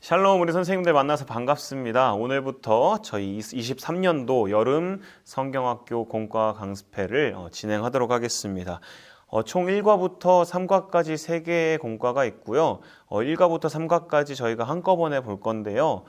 샬롬 우리 선생님들 만나서 반갑습니다. 오늘부터 저희 23년도 여름 성경학교 공과 강습회를 진행하도록 하겠습니다. 총 1과부터 3과까지 3개의 공과가 있고요. 1과부터 3과까지 저희가 한꺼번에 볼 건데요.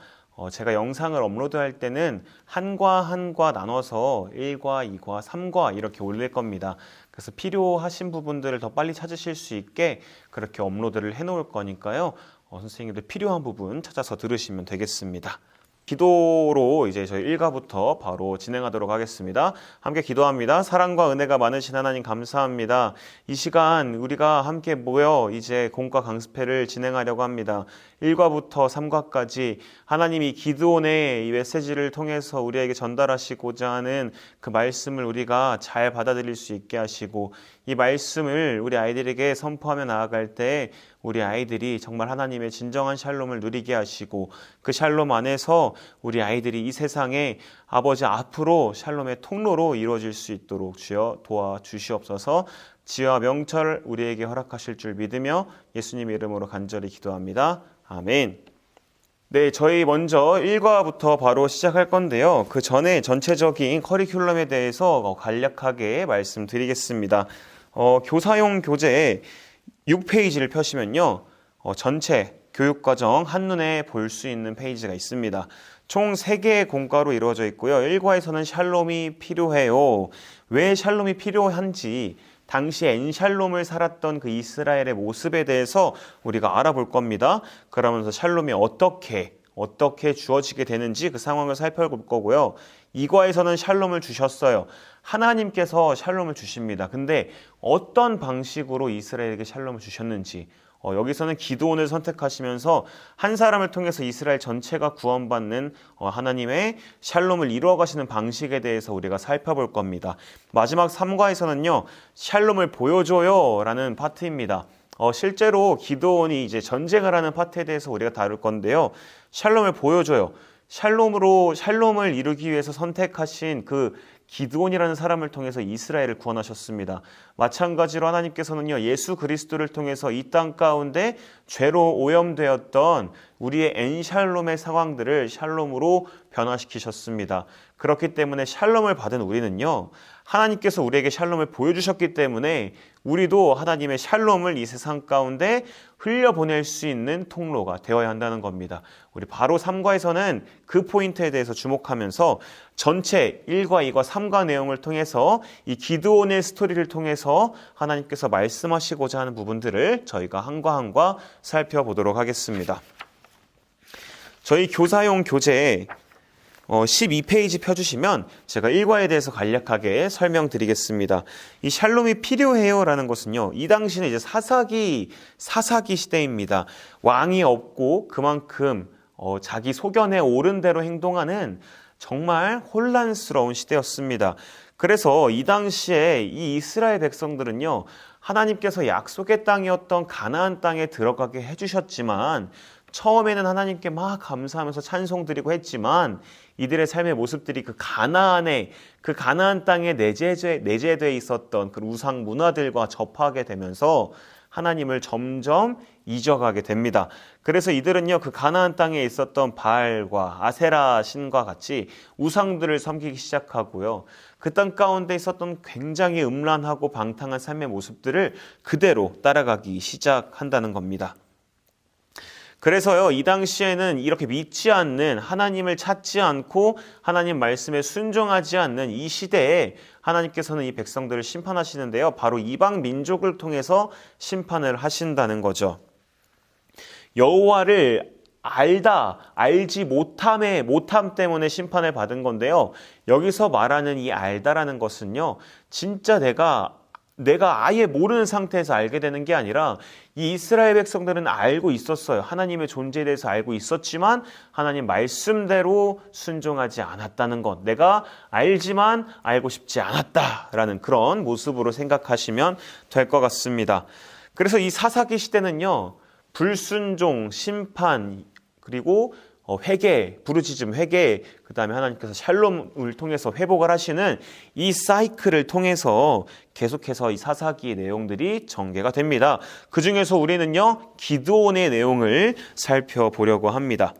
제가 영상을 업로드할 때는 한 과 나눠서 1과, 2과, 3과 이렇게 올릴 겁니다. 그래서 필요하신 부분들을 더 빨리 찾으실 수 있게 그렇게 업로드를 해놓을 거니까요. 선생님들 필요한 부분 찾아서 들으시면 되겠습니다. 기도로 이제 저희 1과부터 바로 진행하도록 하겠습니다. 함께 기도합니다. 사랑과 은혜가 많으신 하나님 감사합니다. 이 시간 우리가 함께 모여 이제 공과 강습회를 진행하려고 합니다. 1과부터 3과까지 하나님이 기드온의 이 메시지를 통해서 우리에게 전달하시고자 하는 그 말씀을 우리가 잘 받아들일 수 있게 하시고 이 말씀을 우리 아이들에게 선포하며 나아갈 때 우리 아이들이 정말 하나님의 진정한 샬롬을 누리게 하시고 그 샬롬 안에서 우리 아이들이 이 세상에 아버지 앞으로 샬롬의 통로로 이루어질 수 있도록 주여 도와주시옵소서. 지혜와 명철 우리에게 허락하실 줄 믿으며 예수님의 이름으로 간절히 기도합니다. 아멘. 네, 저희 먼저 1과부터 바로 시작할 건데요. 그 전에 전체적인 커리큘럼에 대해서 간략하게 말씀드리겠습니다. 교사용 교재 6페이지를 펴시면요. 전체 교육과정 한눈에 볼 수 있는 페이지가 있습니다. 총 3개의 공과로 이루어져 있고요. 1과에서는 샬롬이 필요해요. 왜 샬롬이 필요한지 당시 엔샬롬을 살았던 그 이스라엘의 모습에 대해서 우리가 알아볼 겁니다. 그러면서 샬롬이 어떻게 주어지게 되는지 그 상황을 살펴볼 거고요. 2과에서는 샬롬을 주셨어요. 하나님께서 샬롬을 주십니다. 근데 어떤 방식으로 이스라엘에게 샬롬을 주셨는지 여기서는 기드온을 선택하시면서 한 사람을 통해서 이스라엘 전체가 구원받는 하나님의 샬롬을 이루어 가시는 방식에 대해서 우리가 살펴볼 겁니다. 마지막 3과에서는요. 샬롬을 보여줘요 라는 파트입니다. 실제로 기드온이 이제 전쟁을 하는 파트에 대해서 우리가 다룰 건데요. 샬롬을 보여줘요. 샬롬을 이루기 위해서 선택하신 그 기드온이라는 사람을 통해서 이스라엘을 구원하셨습니다. 마찬가지로 하나님께서는요, 예수 그리스도를 통해서 이 땅 가운데 죄로 오염되었던 우리의 엔샬롬의 상황들을 샬롬으로 변화시키셨습니다. 그렇기 때문에 샬롬을 받은 우리는요, 하나님께서 우리에게 샬롬을 보여주셨기 때문에 우리도 하나님의 샬롬을 이 세상 가운데 흘려보낼 수 있는 통로가 되어야 한다는 겁니다. 우리 바로 3과에서는 그 포인트에 대해서 주목하면서 전체 1과, 2과, 3과 내용을 통해서 이 기드온의 스토리를 통해서 하나님께서 말씀하시고자 하는 부분들을 저희가 한 과 살펴보도록 하겠습니다. 저희 교사용 교재에 12페이지 펴주시면 제가 1과에 대해서 간략하게 설명드리겠습니다. 이 샬롬이 필요해요 라는 것은요, 이 당시는 이제 사사기 시대입니다. 왕이 없고 그만큼 자기 소견에 옳은 대로 행동하는 정말 혼란스러운 시대였습니다. 그래서 이 당시에 이 이스라엘 백성들은요, 하나님께서 약속의 땅이었던 가나안 땅에 들어가게 해주셨지만 처음에는 하나님께 막 감사하면서 찬송드리고 했지만 이들의 삶의 모습들이 그 가나안 땅에 내재되어 있었던 그 우상 문화들과 접하게 되면서 하나님을 점점 잊어가게 됩니다. 그래서 이들은요, 그 가나안 땅에 있었던 바알과 아세라 신과 같이 우상들을 섬기기 시작하고요. 그 땅 가운데 있었던 굉장히 음란하고 방탕한 삶의 모습들을 그대로 따라가기 시작한다는 겁니다. 그래서요, 이 당시에는 이렇게 믿지 않는, 하나님을 찾지 않고 하나님 말씀에 순종하지 않는 이 시대에 하나님께서는 이 백성들을 심판하시는데요. 바로 이방 민족을 통해서 심판을 하신다는 거죠. 여호와를 알지 못함 때문에 심판을 받은 건데요. 여기서 말하는 이 알다라는 것은요, 진짜 내가 아예 모르는 상태에서 알게 되는 게 아니라 이 이스라엘 백성들은 알고 있었어요. 하나님의 존재에 대해서 알고 있었지만 하나님 말씀대로 순종하지 않았다는 것. 내가 알지만 알고 싶지 않았다라는 그런 모습으로 생각하시면 될 것 같습니다. 그래서 이 사사기 시대는요, 불순종, 심판, 그리고 회개, 부르짖음 회개, 그 다음에 하나님께서 샬롬을 통해서 회복을 하시는 이 사이클을 통해서 계속해서 이 사사기의 내용들이 전개가 됩니다. 그 중에서 우리는요, 기드온의 내용을 살펴보려고 합니다.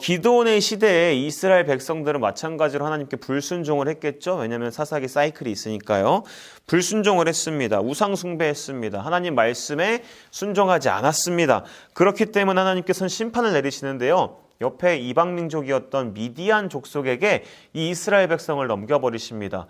기드온의 시대에 이스라엘 백성들은 마찬가지로 하나님께 불순종을 했겠죠. 왜냐하면 사사기 사이클이 있으니까요. 불순종을 했습니다. 우상 숭배했습니다. 하나님 말씀에 순종하지 않았습니다. 그렇기 때문에 하나님께서는 심판을 내리시는데요. 옆에 이방 민족이었던 미디안 족속에게 이 이스라엘 백성을 넘겨버리십니다.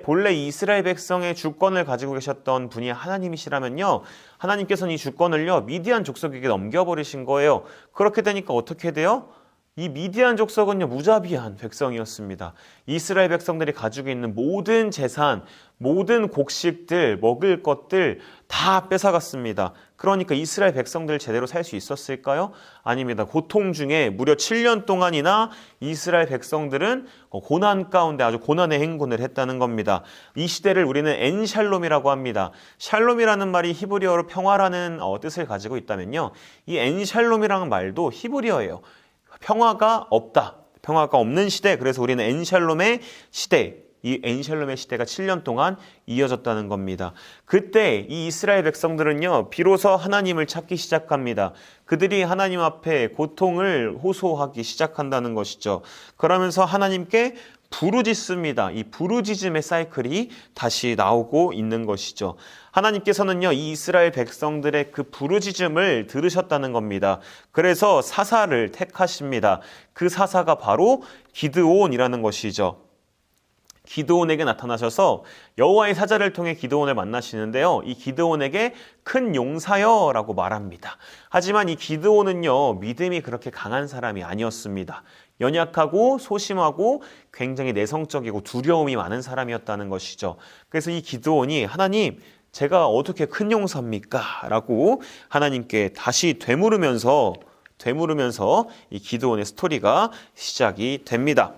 본래 이스라엘 백성의 주권을 가지고 계셨던 분이 하나님이시라면요, 하나님께서는 이 주권을요 미디안 족속에게 넘겨버리신 거예요. 그렇게 되니까 어떻게 돼요? 이 미디안 족속은요 무자비한 백성이었습니다. 이스라엘 백성들이 가지고 있는 모든 재산, 모든 곡식들, 먹을 것들 다 뺏어갔습니다. 그러니까 이스라엘 백성들 제대로 살 수 있었을까요? 아닙니다. 고통 중에 무려 7년 동안이나 이스라엘 백성들은 고난 가운데 아주 고난의 행군을 했다는 겁니다. 이 시대를 우리는 엔샬롬이라고 합니다. 샬롬이라는 말이 히브리어로 평화라는 뜻을 가지고 있다면요, 이 엔샬롬이라는 말도 히브리어예요. 평화가 없다. 평화가 없는 시대. 그래서 우리는 엔샬롬의 시대, 이 엔샬롬의 시대가 7년 동안 이어졌다는 겁니다. 그때 이 이스라엘 백성들은요, 비로소 하나님을 찾기 시작합니다. 그들이 하나님 앞에 고통을 호소하기 시작한다는 것이죠. 그러면서 하나님께 부르짖습니다. 이 부르짖음의 사이클이 다시 나오고 있는 것이죠. 하나님께서는요, 이 이스라엘 백성들의 그 부르짖음을 들으셨다는 겁니다. 그래서 사사를 택하십니다. 그 사사가 바로 기드온이라는 것이죠. 기드온에게 나타나셔서 여호와의 사자를 통해 기드온을 만나시는데요, 이 기드온에게 큰 용사여라고 말합니다. 하지만 이 기드온은요, 믿음이 그렇게 강한 사람이 아니었습니다. 연약하고 소심하고 굉장히 내성적이고 두려움이 많은 사람이었다는 것이죠. 그래서 이 기드온이 하나님, 제가 어떻게 큰 용사입니까? 라고 하나님께 다시 되물으면서 이 기드온의 스토리가 시작이 됩니다.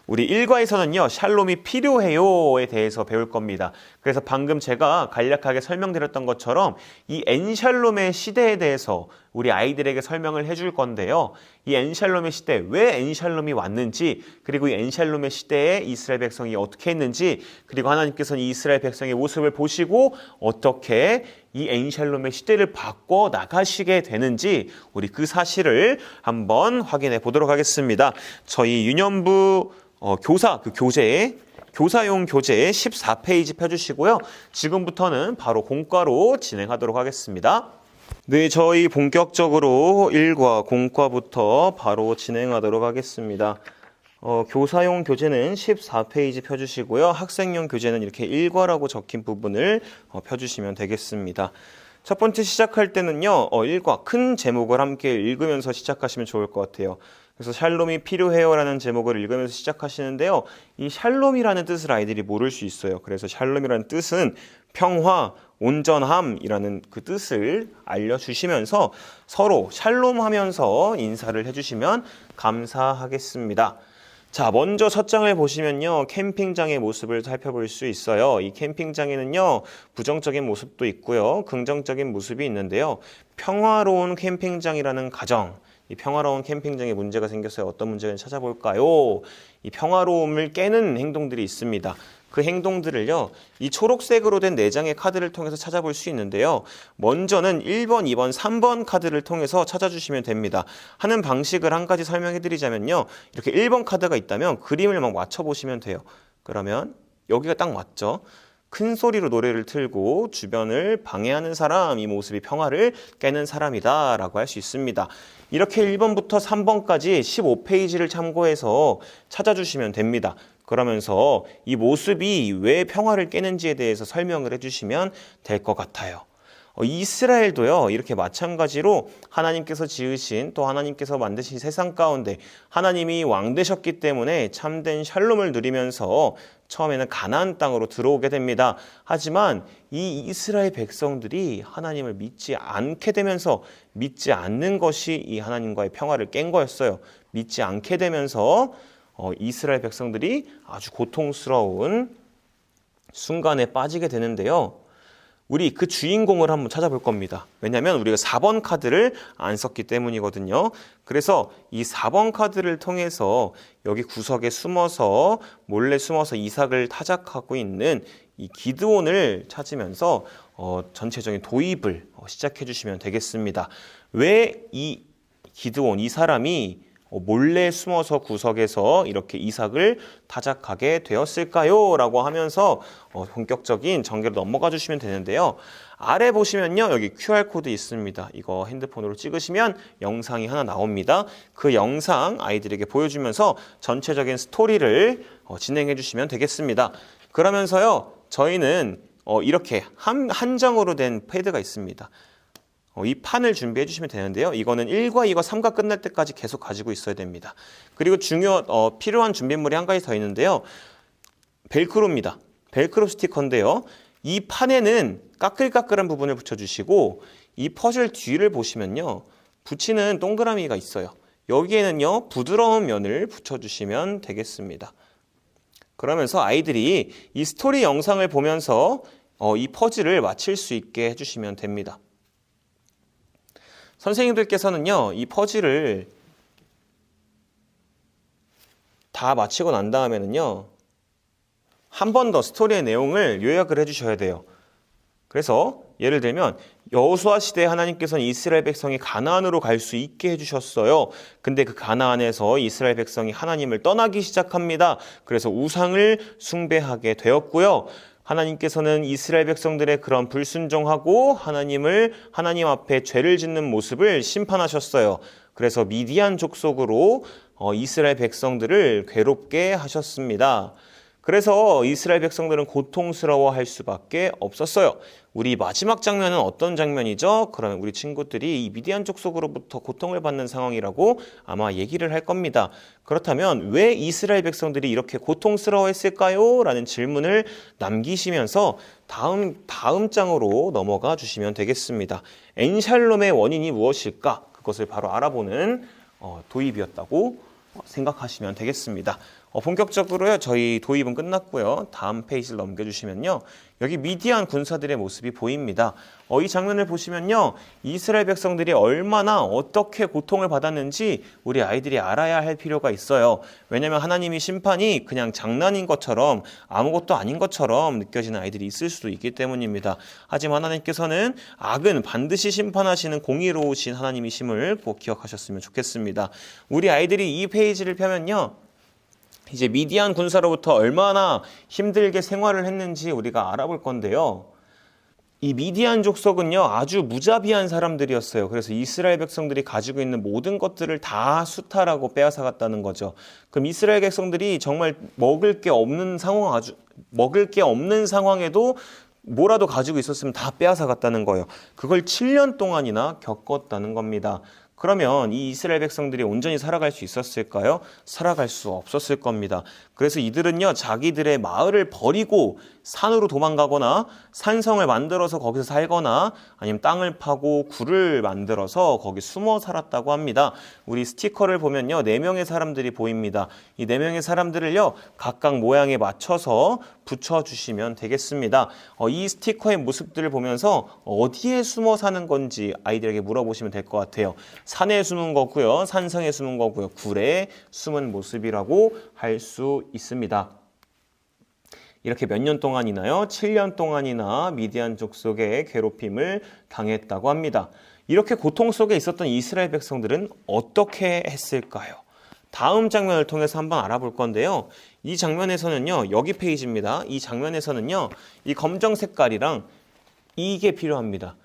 우리 1과에서는요, 샬롬이 필요해요에 대해서 배울 겁니다. 그래서 방금 제가 간략하게 설명드렸던 것처럼 이 엔샬롬의 시대에 대해서 우리 아이들에게 설명을 해줄 건데요. 이 엔샬롬의 시대, 왜 엔샬롬이 왔는지, 그리고 이 엔샬롬의 시대에 이스라엘 백성이 어떻게 했는지, 그리고 하나님께서는 이 이스라엘 백성의 모습을 보시고 어떻게 이 엔샬롬의 시대를 바꿔 나가시게 되는지, 우리 그 사실을 한번 확인해 보도록 하겠습니다. 저희 유년부 교사용 교재 14페이지 펴주시고요. 지금부터는 바로 공과로 진행하도록 하겠습니다. 네, 저희 본격적으로 1과 공과부터 바로 진행하도록 하겠습니다. 교사용 교재는 14페이지 펴주시고요. 학생용 교재는 이렇게 1과라고 적힌 부분을 펴주시면 되겠습니다. 첫 번째 시작할 때는요, 1과 큰 제목을 함께 읽으면서 시작하시면 좋을 것 같아요. 그래서 샬롬이 필요해요라는 제목을 읽으면서 시작하시는데요, 이 샬롬이라는 뜻을 아이들이 모를 수 있어요. 그래서 샬롬이라는 뜻은 평화, 온전함이라는 그 뜻을 알려주시면서 서로 샬롬하면서 인사를 해주시면 감사하겠습니다. 자, 먼저 첫 장을 보시면요, 캠핑장의 모습을 살펴볼 수 있어요. 이 캠핑장에는요, 부정적인 모습도 있고요, 긍정적인 모습이 있는데요, 평화로운 캠핑장이라는 가정, 이 평화로운 캠핑장에 문제가 생겼어요. 어떤 문제를 찾아볼까요? 이 평화로움을 깨는 행동들이 있습니다. 그 행동들을요, 이 초록색으로 된 4장의 카드를 통해서 찾아볼 수 있는데요, 먼저는 1번, 2번, 3번 카드를 통해서 찾아주시면 됩니다. 하는 방식을 한 가지 설명해 드리자면요, 이렇게 1번 카드가 있다면 그림을 막 맞춰보시면 돼요. 그러면 여기가 딱 맞죠? 큰 소리로 노래를 틀고 주변을 방해하는 사람, 이 모습이 평화를 깨는 사람이다 라고 할 수 있습니다. 이렇게 1번부터 3번까지 15페이지를 참고해서 찾아주시면 됩니다. 그러면서 이 모습이 왜 평화를 깨는지에 대해서 설명을 해주시면 될 것 같아요. 이스라엘도요, 이렇게 마찬가지로 하나님께서 지으신, 또 하나님께서 만드신 세상 가운데 하나님이 왕 되셨기 때문에 참된 샬롬을 누리면서 처음에는 가나안 땅으로 들어오게 됩니다. 하지만 이 이스라엘 백성들이 하나님을 믿지 않게 되면서, 믿지 않는 것이 이 하나님과의 평화를 깬 거였어요. 믿지 않게 되면서 이스라엘 백성들이 아주 고통스러운 순간에 빠지게 되는데요. 우리 그 주인공을 한번 찾아볼 겁니다. 왜냐하면 우리가 4번 카드를 안 썼기 때문이거든요. 그래서 이 4번 카드를 통해서 여기 구석에 숨어서 몰래 숨어서 이삭을 타작하고 있는 이 기드온을 찾으면서 전체적인 도입을 시작해 주시면 되겠습니다. 왜 이 기드온, 이 사람이 몰래 숨어서 구석에서 이렇게 이삭을 타작하게 되었을까요? 라고 하면서 본격적인 전개로 넘어가 주시면 되는데요. 아래 보시면요. 여기 QR코드 있습니다. 이거 핸드폰으로 찍으시면 영상이 하나 나옵니다. 그 영상 아이들에게 보여주면서 전체적인 스토리를 진행해 주시면 되겠습니다. 그러면서요. 저희는 이렇게 한 장으로 된 패드가 있습니다. 이 판을 준비해 주시면 되는데요. 이거는 1과 2과 3과 끝날 때까지 계속 가지고 있어야 됩니다. 그리고 필요한 준비물이 한 가지 더 있는데요. 벨크로입니다. 벨크로 스티커인데요. 이 판에는 까끌까끌한 부분을 붙여주시고 이 퍼즐 뒤를 보시면요. 붙이는 동그라미가 있어요. 여기에는요. 부드러운 면을 붙여주시면 되겠습니다. 그러면서 아이들이 이 스토리 영상을 보면서 이 퍼즐을 맞힐 수 있게 해주시면 됩니다. 선생님들께서는요, 이 퍼즐을 다 마치고 난 다음에는요, 한 번 더 스토리의 내용을 요약을 해주셔야 돼요. 그래서 예를 들면 여호수아 시대에 하나님께서는 이스라엘 백성이 가나안으로 갈 수 있게 해주셨어요. 근데 그 가나안에서 이스라엘 백성이 하나님을 떠나기 시작합니다. 그래서 우상을 숭배하게 되었고요. 하나님께서는 이스라엘 백성들의 그런 불순종하고 하나님 앞에 죄를 짓는 모습을 심판하셨어요. 그래서 미디안 족속으로 이스라엘 백성들을 괴롭게 하셨습니다. 그래서 이스라엘 백성들은 고통스러워할 수밖에 없었어요. 우리 마지막 장면은 어떤 장면이죠? 그러면 우리 친구들이 이 미디안 족속으로부터 고통을 받는 상황이라고 아마 얘기를 할 겁니다. 그렇다면 왜 이스라엘 백성들이 이렇게 고통스러워했을까요? 라는 질문을 남기시면서 다음 장으로 넘어가 주시면 되겠습니다. 엔샬롬의 원인이 무엇일까? 그것을 바로 알아보는 도입이었다고 생각하시면 되겠습니다. 본격적으로요. 저희 도입은 끝났고요. 다음 페이지를 넘겨주시면요. 여기 미디안 군사들의 모습이 보입니다. 이 장면을 보시면요. 이스라엘 백성들이 얼마나 어떻게 고통을 받았는지 우리 아이들이 알아야 할 필요가 있어요. 왜냐하면 하나님의 심판이 그냥 장난인 것처럼 아무것도 아닌 것처럼 느껴지는 아이들이 있을 수도 있기 때문입니다. 하지만 하나님께서는 악은 반드시 심판하시는 공의로우신 하나님이심을 꼭 기억하셨으면 좋겠습니다. 우리 아이들이 이 페이지를 펴면요. 이제 미디안 군사로부터 얼마나 힘들게 생활을 했는지 우리가 알아볼 건데요. 이 미디안 족속은요, 아주 무자비한 사람들이었어요. 그래서 이스라엘 백성들이 가지고 있는 모든 것들을 다 수탈하고 빼앗아갔다는 거죠. 그럼 이스라엘 백성들이 정말 먹을 게 없는 상황에도 뭐라도 가지고 있었으면 다 빼앗아갔다는 거예요. 그걸 7년 동안이나 겪었다는 겁니다. 그러면 이 이스라엘 백성들이 온전히 살아갈 수 있었을까요? 살아갈 수 없었을 겁니다. 그래서 이들은요, 자기들의 마을을 버리고 산으로 도망가거나 산성을 만들어서 거기서 살거나 아니면 땅을 파고 굴을 만들어서 거기 숨어 살았다고 합니다. 우리 스티커를 보면요, 4명의 사람들이 보입니다. 이 4명의 사람들을요, 각각 모양에 맞춰서 붙여주시면 되겠습니다. 이 스티커의 모습들을 보면서 어디에 숨어 사는 건지 아이들에게 물어보시면 될 것 같아요. 산에 숨은 거고요, 산성에 숨은 거고요, 굴에 숨은 모습이라고 할 수 있습니다. 이렇게 몇 년 동안이나요? 7년 동안이나 미디안 족속의 괴롭힘을 당했다고 합니다. 이렇게 고통 속에 있었던 이스라엘 백성들은 어떻게 했을까요? 다음 장면을 통해서 한번 알아볼 건데요. 이 장면에서는요, 여기 페이지입니다. 이 장면에서는요, 이 검정 색깔이랑 이게 필요합니다.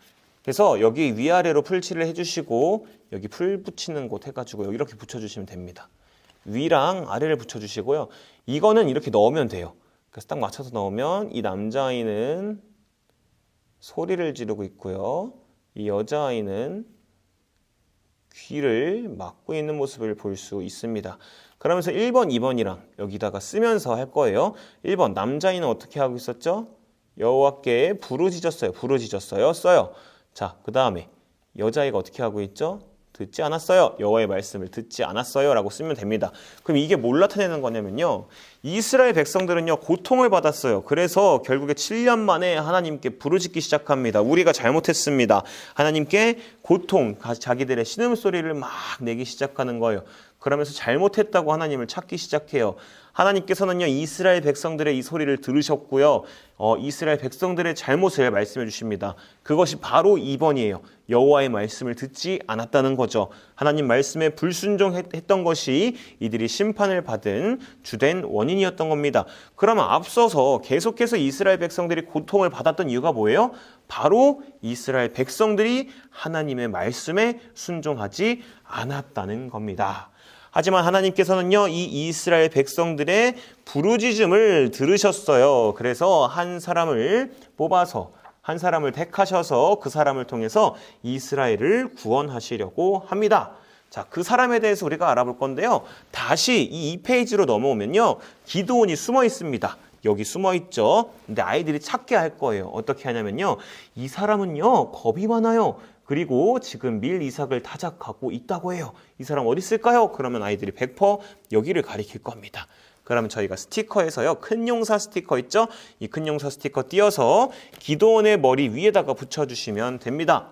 그래서 여기 위아래로 풀칠을 해주시고 여기 풀 붙이는 곳 해가지고 이렇게 붙여주시면 됩니다. 위랑 아래를 붙여주시고요. 이거는 이렇게 넣으면 돼요. 그래서 딱 맞춰서 넣으면 이 남자아이는 소리를 지르고 있고요. 이 여자아이는 귀를 막고 있는 모습을 볼 수 있습니다. 그러면서 1번, 2번이랑 여기다가 쓰면서 할 거예요. 1번, 남자아이는 어떻게 하고 있었죠? 여호와께 부르짖었어요. 써요. 자, 그 다음에 여자아이가 어떻게 하고 있죠? 듣지 않았어요. 여호와의 말씀을 듣지 않았어요. 라고 쓰면 됩니다. 그럼 이게 뭘 나타내는 거냐면요. 이스라엘 백성들은요, 고통을 받았어요. 그래서 결국에 7년 만에 하나님께 부르짖기 시작합니다. 우리가 잘못했습니다. 하나님께 고통, 자기들의 신음소리를 막 내기 시작하는 거예요. 그러면서 잘못했다고 하나님을 찾기 시작해요. 하나님께서는요, 이스라엘 백성들의 이 소리를 들으셨고요. 이스라엘 백성들의 잘못을 말씀해 주십니다. 그것이 바로 2번이에요. 여호와의 말씀을 듣지 않았다는 거죠. 하나님 말씀에 불순종했던 것이 이들이 심판을 받은 주된 원인이었던 겁니다. 그러면 앞서서 계속해서 이스라엘 백성들이 고통을 받았던 이유가 뭐예요? 바로 이스라엘 백성들이 하나님의 말씀에 순종하지 않았다는 겁니다. 하지만 하나님께서는요, 이 이스라엘 백성들의 부르짖음을 들으셨어요. 그래서 한 사람을 뽑아서, 한 사람을 택하셔서 그 사람을 통해서 이스라엘을 구원하시려고 합니다. 자, 그 사람에 대해서 우리가 알아볼 건데요. 다시 이 2페이지로 넘어오면요, 기드온이 숨어 있습니다. 여기 숨어 있죠. 근데 아이들이 찾게 할 거예요. 어떻게 하냐면요, 이 사람은요, 겁이 많아요. 그리고 지금 밀 이삭을 타작하고 있다고 해요. 이 사람 어디 있을까요? 그러면 아이들이 100% 여기를 가리킬 겁니다. 그러면 저희가 스티커에서요, 큰 용사 스티커 있죠? 이 큰 용사 스티커 띄어서 기드온의 머리 위에다가 붙여주시면 됩니다.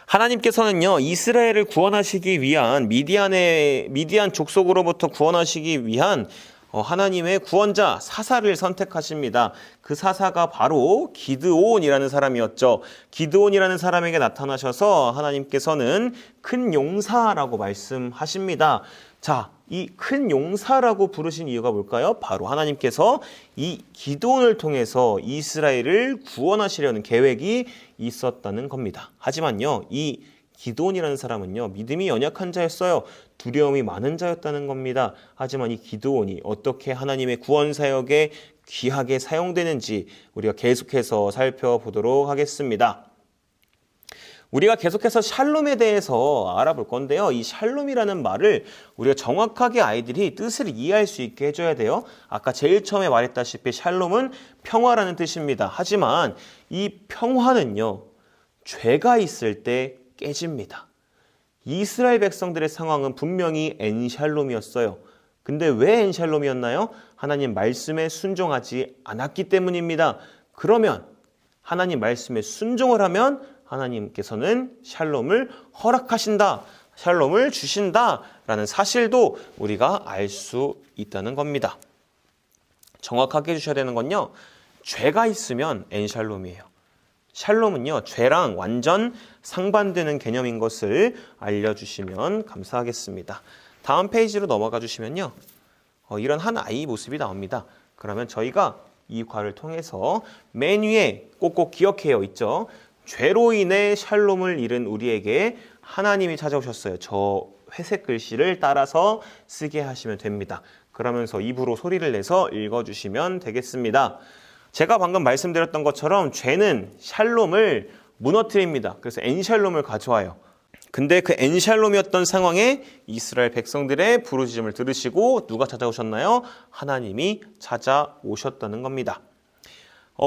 하나님께서는요, 이스라엘을 구원하시기 위한 미디안 족속으로부터 구원하시기 위한 하나님의 구원자 사사를 선택하십니다. 그 사사가 바로 기드온이라는 사람이었죠. 기드온이라는 사람에게 나타나셔서 하나님께서는 큰 용사라고 말씀하십니다. 자, 이 큰 용사라고 부르신 이유가 뭘까요? 바로 하나님께서 이 기드온을 통해서 이스라엘을 구원하시려는 계획이 있었다는 겁니다. 하지만요, 이 기드온이라는 사람은요, 믿음이 연약한 자였어요. 두려움이 많은 자였다는 겁니다. 하지만 이 기드온이 어떻게 하나님의 구원 사역에 귀하게 사용되는지 우리가 계속해서 살펴보도록 하겠습니다. 우리가 계속해서 샬롬에 대해서 알아볼 건데요. 이 샬롬이라는 말을 우리가 정확하게 아이들이 뜻을 이해할 수 있게 해줘야 돼요. 아까 제일 처음에 말했다시피 샬롬은 평화라는 뜻입니다. 하지만 이 평화는요, 죄가 있을 때 깨집니다. 이스라엘 백성들의 상황은 분명히 엔샬롬이었어요. 근데 왜 엔샬롬이었나요? 하나님 말씀에 순종하지 않았기 때문입니다. 그러면 하나님 말씀에 순종을 하면 하나님께서는 샬롬을 허락하신다, 샬롬을 주신다라는 사실도 우리가 알 수 있다는 겁니다. 정확하게 해주셔야 되는 건요, 죄가 있으면 엔샬롬이에요. 샬롬은요, 죄랑 완전 상반되는 개념인 것을 알려주시면 감사하겠습니다. 다음 페이지로 넘어가 주시면요, 이런 한 아이 모습이 나옵니다. 그러면 저희가 이 과를 통해서 맨 위에 꼭꼭 기억해요 있죠. 죄로 인해 샬롬을 잃은 우리에게 하나님이 찾아오셨어요. 저 회색 글씨를 따라서 쓰게 하시면 됩니다. 그러면서 입으로 소리를 내서 읽어주시면 되겠습니다. 제가 방금 말씀드렸던 것처럼 죄는 샬롬을 무너뜨립니다. 그래서 엔샬롬을 가져와요. 근데 그 엔샬롬이었던 상황에 이스라엘 백성들의 부르짖음을 들으시고 누가 찾아오셨나요? 하나님이 찾아오셨다는 겁니다.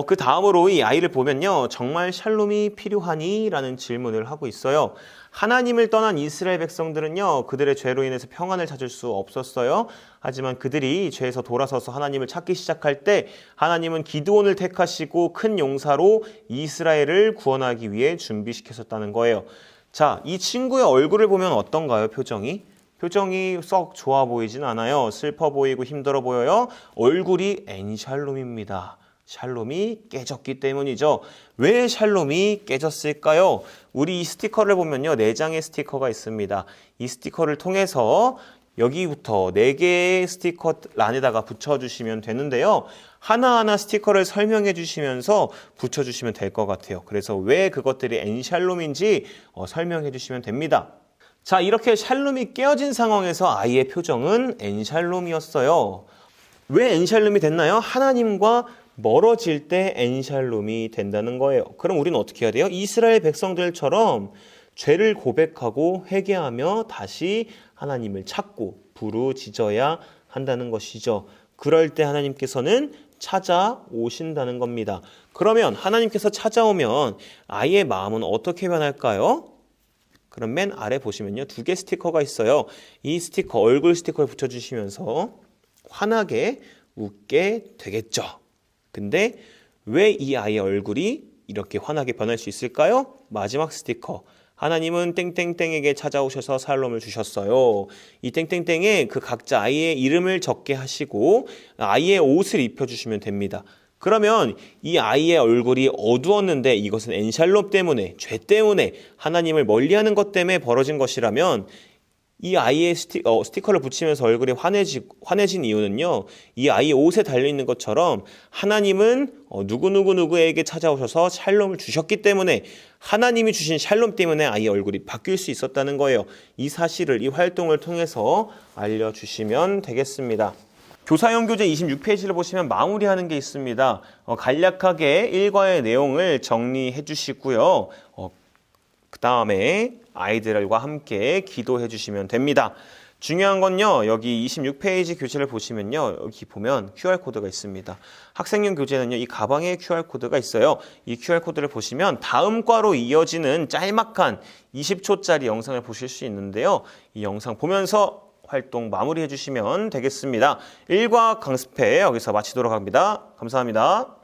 그 다음으로 이 아이를 보면요, 정말 샬롬이 필요하니? 라는 질문을 하고 있어요. 하나님을 떠난 이스라엘 백성들은요, 그들의 죄로 인해서 평안을 찾을 수 없었어요. 하지만 그들이 죄에서 돌아서서 하나님을 찾기 시작할 때 하나님은 기드온을 택하시고 큰 용사로 이스라엘을 구원하기 위해 준비시키셨다는 거예요. 자, 이 친구의 얼굴을 보면 어떤가요? 표정이 썩 좋아 보이진 않아요. 슬퍼 보이고 힘들어 보여요. 얼굴이 엔샬롬입니다. 샬롬이 깨졌기 때문이죠. 왜 샬롬이 깨졌을까요? 우리 이 스티커를 보면요, 4장의 스티커가 있습니다. 이 스티커를 통해서 여기부터 4개의 스티커 란에다가 붙여주시면 되는데요. 하나하나 스티커를 설명해 주시면서 붙여주시면 될 것 같아요. 그래서 왜 그것들이 엔샬롬인지 설명해 주시면 됩니다. 자, 이렇게 샬롬이 깨어진 상황에서 아이의 표정은 엔샬롬이었어요. 왜 엔샬롬이 됐나요? 하나님과 멀어질 때 엔샬롬이 된다는 거예요. 그럼 우리는 어떻게 해야 돼요? 이스라엘 백성들처럼 죄를 고백하고 회개하며 다시 하나님을 찾고 부르짖어야 한다는 것이죠. 그럴 때 하나님께서는 찾아오신다는 겁니다. 그러면 하나님께서 찾아오면 아이의 마음은 어떻게 변할까요? 그럼 맨 아래 보시면요. 2개 스티커가 있어요. 이 스티커, 얼굴 스티커를 붙여주시면서 환하게 웃게 되겠죠. 근데 왜 이 아이의 얼굴이 이렇게 환하게 변할 수 있을까요? 마지막 스티커. 하나님은 땡땡땡에게 찾아오셔서 살롬을 주셨어요. 이 땡땡땡에 그 각자 아이의 이름을 적게 하시고 아이의 옷을 입혀주시면 됩니다. 그러면 이 아이의 얼굴이 어두웠는데 이것은 엔샬롬 때문에, 죄 때문에, 하나님을 멀리하는 것 때문에 벌어진 것이라면 이 아이의 스티커를 붙이면서 얼굴이 환해진 이유는요. 이 아이의 옷에 달려있는 것처럼 하나님은 누구에게 찾아오셔서 샬롬을 주셨기 때문에 하나님이 주신 샬롬 때문에 아이의 얼굴이 바뀔 수 있었다는 거예요. 이 사실을 이 활동을 통해서 알려주시면 되겠습니다. 교사용 교재 26페이지를 보시면 마무리하는 게 있습니다. 간략하게 일과의 내용을 정리해 주시고요. 그 다음에 아이들과 함께 기도해 주시면 됩니다. 중요한 건요. 여기 26페이지 교재를 보시면요. 여기 보면 QR코드가 있습니다. 학생용 교재는요. 이 가방에 QR코드가 있어요. 이 QR코드를 보시면 다음 과로 이어지는 짤막한 20초짜리 영상을 보실 수 있는데요. 이 영상 보면서 활동 마무리해 주시면 되겠습니다. 1과 강습회 여기서 마치도록 합니다. 감사합니다.